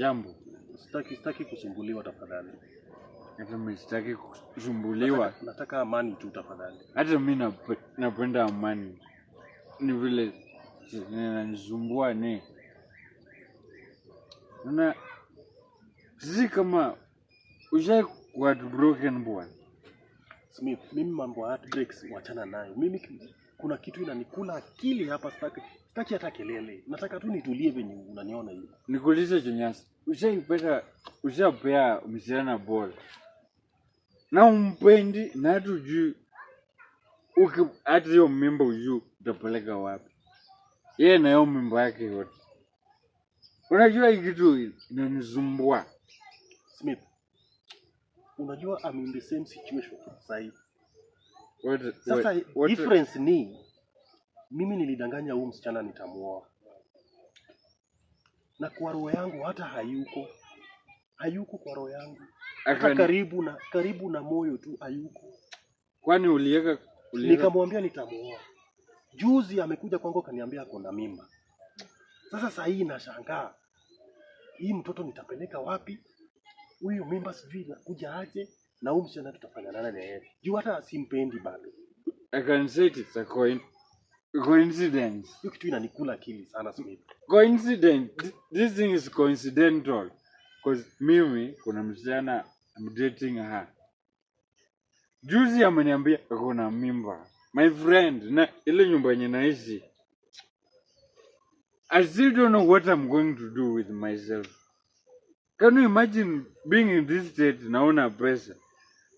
Jambo. Sitaki kusumbuliwa tafadhali. Hata mimi sitaki kusumbuliwa. Nataka amani tu tafadhali. Hata mimi napenda amani. Ni vile ninanisumbua ni. Na sisi kama usha kwa broken bwana. Smith, mimi mambo ya heartbreaks wachana nayo. Mimi kuna kitu inanikula akili hapa, sitaki hata kelele. Nataka tu nitulie venye unaniona hivi. Nikuulize Jonyasa, ushapea msichana ball. Na umpendi na hata ujui hata hiyo mimba ujui utapeleka wapi. Yeye na hiyo mimba yake yote. Unajua hii kitu inanisumbua. Smith, unajua I'm in the same situation sasa. Sasa difference ni mimi nilidanganya huyu msichana nitamuoa. Na kwa roho yangu hata hayuko kwa roho yangu. Hata karibu na moyo tu hayuko. Kwani uliweka nikamwambia nitamuoa. Juzi amekuja kwangu kaniambia ako na mimba. Sasa hii nashangaa. Hii mtoto nitapeleka wapi? Huyu mimba sijui inakuja aje na huyu msichana tutafanya nani na yeye. Juu hata simpendi bado. I can say it's a coincidence. Hiyo kitu inanikula akili sana Smith. Coincidence. This thing is coincidental. Because mimi kuna msichana I'm dating her. Juzi ameniambia kuna mimba. My friend, na ile nyumba yenye naishi. I still don't know what I'm going to do with myself. Can you imagine being in this state naona pesa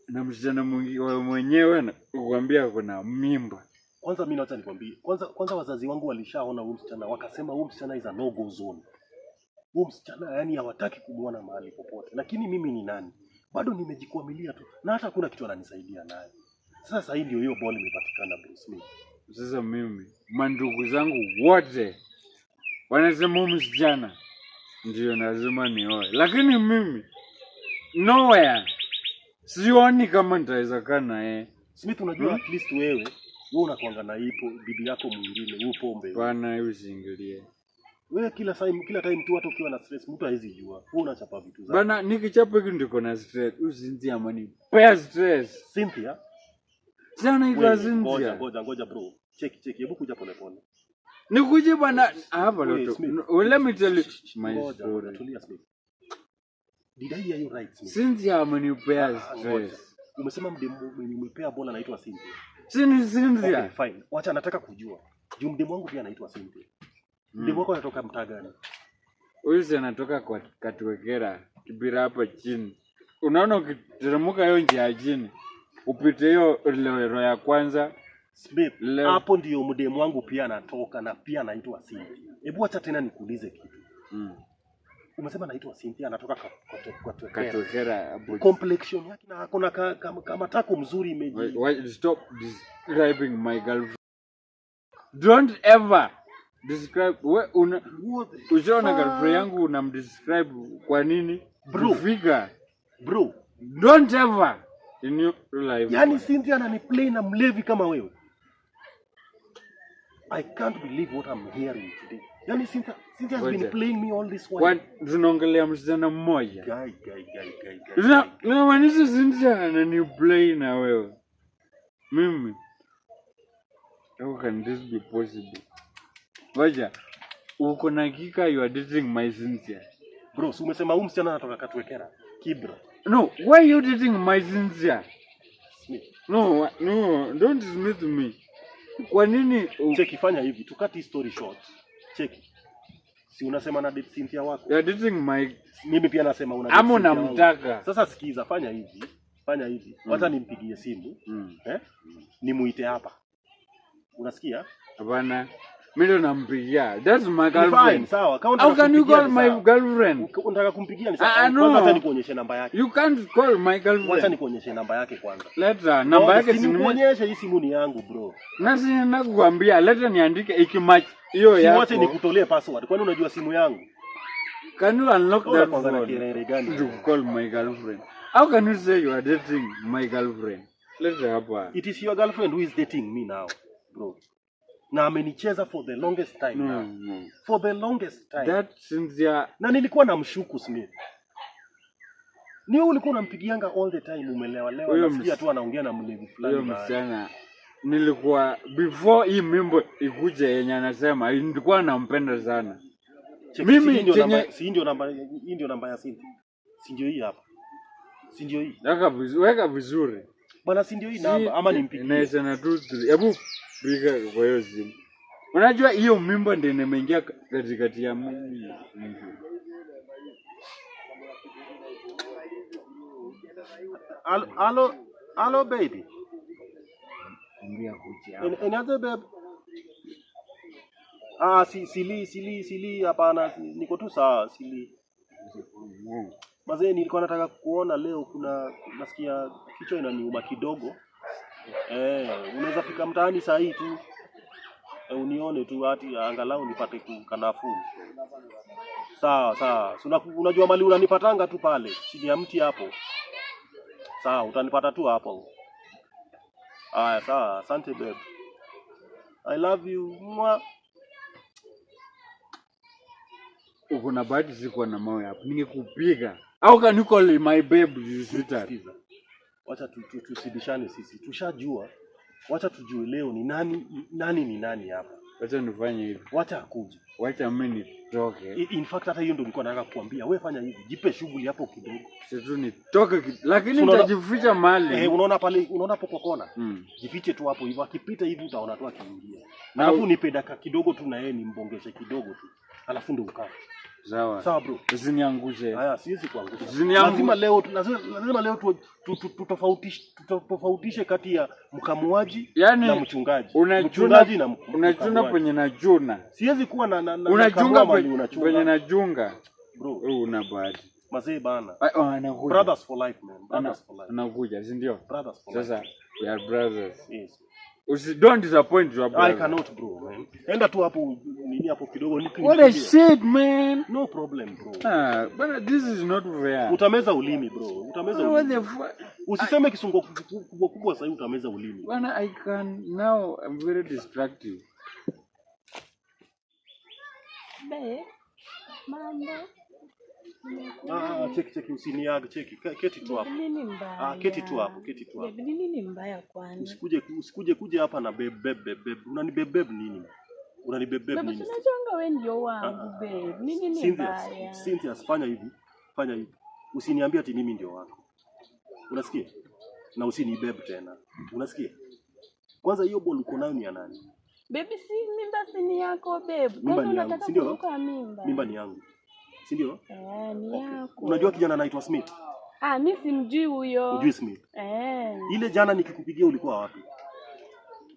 na msichana mwenyewe kukuambia kuna mimba? Kwanza mimi nataka nikwambie. Kwanza wazazi wangu walishaona huyu msichana wakasema huyu msichana is a no go zone. Huyu msichana yani hawataki kumuona mahali popote. Lakini mimi ni nani? Bado nimejikwamilia tu na hata hakuna kitu ananisaidia naye. Sasa hii ndio hiyo ball imepatikana Bruce Smith. Sasa mimi mandugu zangu wote wanasema huyu msichana ndio lazima nioe. Lakini mimi nowhere sioni kama nitaweza kana yeye. Smith, unajua at least wewe unakuanga na ipo bibi yako mwingine upo mbele. Bwana hiyo usiingilie. Wewe kila time tu hata ukiwa na stress mtu haizi jua. Wewe unachapa vitu zako. Bana nikichapa hivi ndiko na stress. Usinzi amani. Pea stress. Cynthia. Sana iko Cynthia. Ngoja bro. Check. Hebu kuja pole. Nikuje bana hapa loto. Let me tell you my story. Tulia Smith. Did I hear you right Smith? Cynthia amenipea stress. Umesema umepea bola anaitwa Cynthia. Cynthia. Okay, fine. Wacha nataka kujua. Juu mdemu wangu pia anaitwa Cynthia. Mdemu wako anatoka mtaa gani? Huyu anatoka kwa Katuwekera, Kibira hapa chini. Unaona ukiteremka hiyo njia ya chini. Upite hiyo lero ya kwanza. Smith, hapo ndio mdemu wangu pia anatoka na pia anaitwa Cynthia. Hebu acha tena nikuulize kitu. Umesema anaitwa Cynthia anatoka kwa Katuwekera. Complexion yake na hakuna kama tako mzuri imeji. Stop describing my girlfriend. Don't ever describe usiona girlfriend yangu unamdescribe kwa nini? Bro. Don't ever in your life. Yani Cynthia ananiplay na mlevi kama wewe. I can't believe what I'm hearing today. Yani Cynthia has been playing me all this while. Tunaongelea msichana mmoja. Guy. Unamaanisha Cynthia ananiplay na wewe. Mimi. How can this be possible? Waja, uko na hakika you are dating my Cynthia. Bro, umesema huyu msichana anatoka Katuwekera, Kibra. No, why are you dating my Cynthia? Smith. No, don't dismiss me. Kwa nini? Cheki, fanya hivi, to cut story short. Cheki. Si unasema na date Cynthia wako? You are dating my... Mimi pia nasema una date Cynthia. Amo namtaka. Sasa sikiza, fanya hivi. Wacha nimpigie simu. Nimuite hapa. Unasikia? Hapana. Mimi ndo nampigia. That's my girlfriend. Fine, sawa. How can you call my girlfriend? Unataka kumpigia ni sawa. Kwanza hata nikuonyeshe namba yake. You can't call my girlfriend. Wacha nikuonyeshe namba yake kwanza. Leta namba yake si nikuonyeshe, hii simu ni yangu bro. Nasi nakuambia leta niandike ikimatch hiyo yako. Wacha nikutolee password. Kwani unajua simu yangu? Can you unlock that phone to call my girlfriend? How can you say you are dating my girlfriend? Leta hapa. It is your girlfriend who is dating me now, bro. Na amenicheza for the longest time now. No. For the longest time. That sincere. Na nilikuwa namshuku Smith. Ni wewe ulikuwa unampigianga all the time, umelewa. Nasikia tu anaongea na mlevi fulani. Huyo msichana nilikuwa before hii mimbo ikuje yenye anasema nilikuwa nampenda sana. Mimi si ndio namba ya Cindy. Si ndio hii hapa. Si ndio hii. Weka vizuri. Bwana si ndio hii namba ama nimpigie. Naisa na 2 hebu piga kwa hiyo simu. Unajua hiyo mimbo ndio nimeingia katikati ya mimi. Hello baby. Mbia kuja. Another babe. Sili hapana, niko tu sawa, sili. Mazee nilikuwa nataka kuona leo, nasikia kichwa inaniuma kidogo. Unaweza fika mtaani saa hii tu. Unione tu ati angalau nipate kanafuu. Sawa. Unajua mali unanipatanga tu pale, chini ya mti hapo. Sawa, utanipata tu hapo. Aya, sawa, asante babe. I love you. Mwa. Uko na bahati siko na mawe hapo. Ningekupiga. How can you call my babe you sweetheart? Wacha tusidishane sisi. Tushajua. Wacha tujue leo ni nani hapa. Wacha nifanye hivi. Wacha akuje. Wacha mimi nitoke. In fact hata hiyo ndio nilikuwa nataka kukuambia. Wewe fanya hivi. Jipe shughuli hapo kidogo. Sasa nitoke lakini nitajificha mahali. Unaona pale, unaona hapo kwa kona? Jifiche tu hapo hivyo. Akipita hivi utaona tu akiingia. Alafu nipe dakika kidogo tu na yeye nimbongeshe kidogo tu. Alafu ndio ukae. Sawa bro. Usiniangushe. Haya, siwezi kuangusha. Lazima leo tutofautishe kati ya mkamuaji na mchungaji. Mchungaji na mkamuaji. Unachuna kwenye najuna. Siwezi kuwa na unachunga kwenye najunga. Bro, una bahati. Mazee bana. Anakuja. Brothers for life, man. Brothers for life. Anakuja, si ndio? Brothers for life. Sasa, we are brothers. Yes. Don't disappoint your brother. I cannot, bro, man. Enda tu hapo nini hapo kidogo nipi. What a shit, man. No problem, bro. But this is not fair. Utameza ulimi, bro. Utameza ulimi. What the fuck? Usiseme kisungo kubwa sasa utameza ulimi. Bana, I can now. I'm very distractive. Be, mambo. Cheki usiniage, cheki. Keti tu hapo. Nini mbaya? Keti tu hapo. Baby, nini mbaya kwani? Usikuje hapa na bebe. Unanibebe nini? Unanibebe nini? Baby, tunajanga wewe ndio wangu, babe. Nini mbaya? Cynthia, fanya hivi. Usiniambie ati mimi ndio wako. Unasikia? Na usinibebe tena. Unasikia? Kwanza hiyo ball uko nayo ni ya nani? Baby, mimba si ni yako, babe. Mimba ni yangu, si ndio? Mimba ni yangu. Si ndio? Ni yako. Unajua kijana anaitwa Smith? Mimi simjui huyo. Unajui Smith? Ile jana nikikupigia ulikuwa wapi?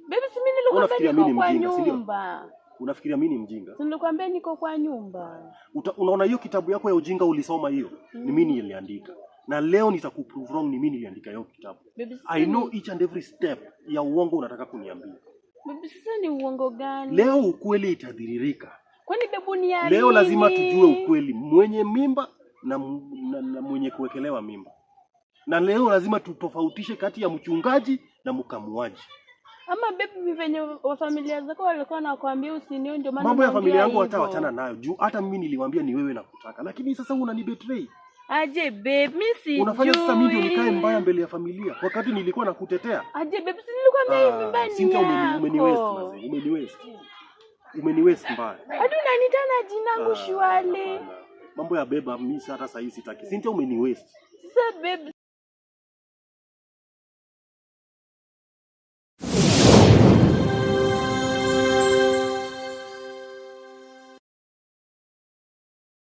Baby, si mimi nilikwambia niko kwa nyumba. Unafikiria mimi ni mjinga? Nilikwambia niko kwa nyumba. Unaona hiyo kitabu yako ya ujinga ulisoma hiyo? Ni mimi niliandika. Na leo nitakuprove wrong, ni mimi niliandika hiyo kitabu. Baby, I know each and every step ya uongo unataka kuniambia. Baby, sasa ni uongo gani? Leo ukweli itadhiririka. Kwani babu ni ya leo lazima tujue ukweli, mwenye mimba na mwenye kuwekelewa mimba. Na leo lazima tutofautishe kati ya mchungaji na mkamuaji. Ama baby, venye wa familia zako walikuwa wanakuambia usinio, ndio maana mambo ya familia yangu hata wachana nayo. Juu hata mimi niliwaambia ni wewe nakutaka, lakini sasa unanibetray. Aje babe, mimi si unafanya sasa mimi ndio nikae mbaya mbele ya familia wakati nilikuwa nakutetea. Aje babe, si nilikwambia hivi mbaya. Sinta umeniwaste mbaya. Hadi unaniita na jina ngushwale. Mambo ya beba mimi hata sasa hivi sitaki. Sinta umeniwaste. Sasa babe,